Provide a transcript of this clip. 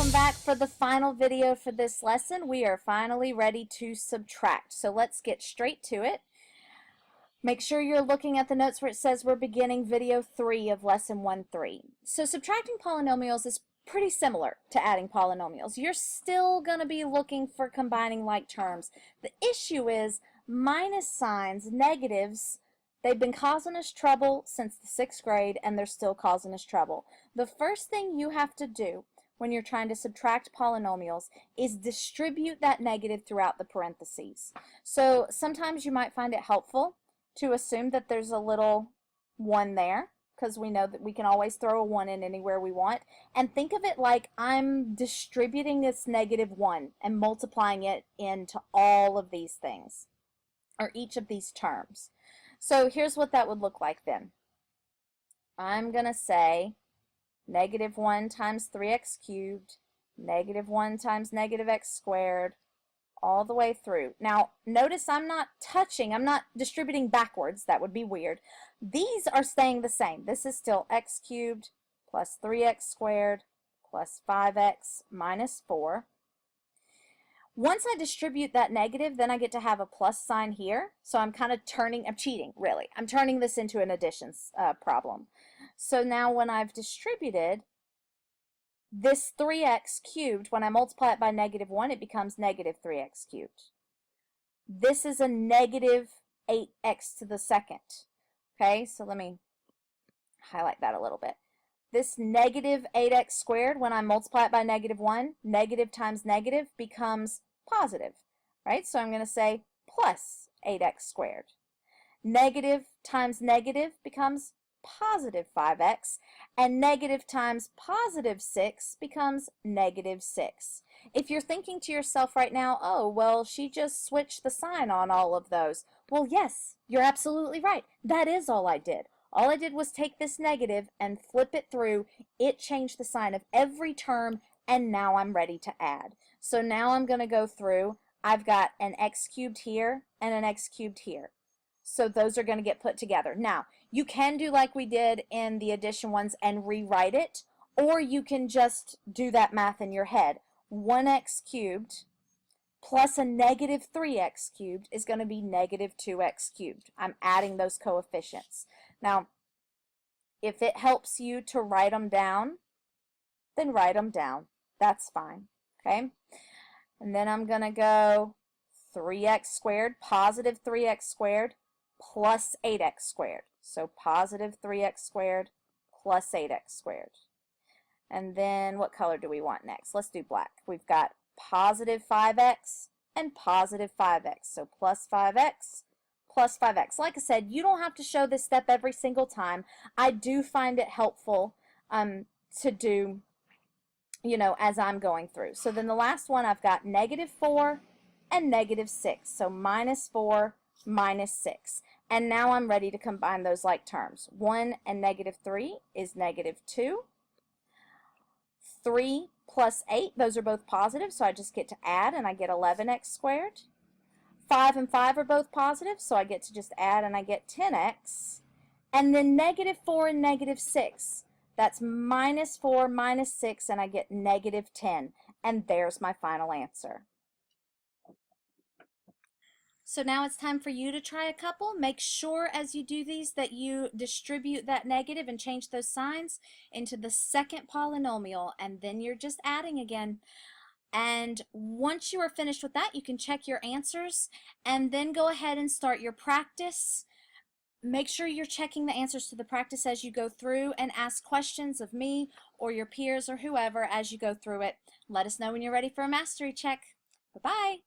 Welcome back for the final video for this lesson. We are finally ready to subtract. So let's get straight to it. Make sure you're looking at the notes where it says we're beginning video 3 of lesson 1-3. So subtracting polynomials is pretty similar to adding polynomials. You're still going to be looking for combining like terms. The issue is minus signs, negatives. They've been causing us trouble since the 6th grade, and they're still causing us trouble. The first thing you have to do when you're trying to subtract polynomials is distribute that negative throughout the parentheses. So sometimes you might find it helpful to assume that there's a little 1 there, because we know that we can always throw a 1 in anywhere we want, and think of it like I'm distributing this -1 and multiplying it into all of these things, or each of these terms. So here's what that would look like then. I'm going to say -1 times 3x cubed, -1 times -x squared, all the way through. Now, notice I'm not distributing backwards. That would be weird. These are staying the same. This is still x cubed plus 3x squared plus 5x minus 4. Once I distribute that negative, then I get to have a plus sign here. So I'm kind of I'm cheating, really. I'm turning this into an addition problem. So now when I've distributed this 3x cubed, when I multiply it by -1, it becomes -3x cubed. This is a -8x to the second. Okay, so let me highlight that a little bit. This -8x squared, when I multiply it by -1, negative times negative becomes positive, right? So I'm going to say plus 8x squared. Negative times negative becomes positive 5x, and negative times positive 6 becomes -6. If you're thinking to yourself right now, oh, well, she just switched the sign on all of those. Well, yes, you're absolutely right. That is all I did. All I did was take this negative and flip it through. It changed the sign of every term, and now I'm ready to add. So now I'm going to go through. I've got an x cubed here and an x cubed here. So those are going to get put together. Now, you can do like we did in the addition ones and rewrite it, or you can just do that math in your head. 1x cubed plus a -3x cubed is going to be -2x cubed. I'm adding those coefficients. Now, if it helps you to write them down, then write them down. That's fine. Okay? And then I'm going to go 3x squared, positive 3x squared, plus 8x squared. So positive 3x squared plus 8x squared. And then what color do we want next? Let's do black. We've got positive 5x and positive 5x. So plus 5x plus 5x. Like I said, you don't have to show this step every single time. I do find it helpful to do, as I'm going through. So then the last one, I've got -4 and -6. So -4 minus 6. And now I'm ready to combine those like terms. 1 and -3 is -2. 3 plus 8, those are both positive, so I just get to add and I get 11x squared. 5 and 5 are both positive, so I get to just add and I get 10x. And then -4 and -6. That's -4 minus 6, and I get -10. And there's my final answer. So now it's time for you to try a couple. Make sure as you do these that you distribute that negative and change those signs into the second polynomial, and then you're just adding again. And once you are finished with that, you can check your answers and then go ahead and start your practice. Make sure you're checking the answers to the practice as you go through, and ask questions of me or your peers or whoever as you go through it. Let us know when you're ready for a mastery check. Bye-bye.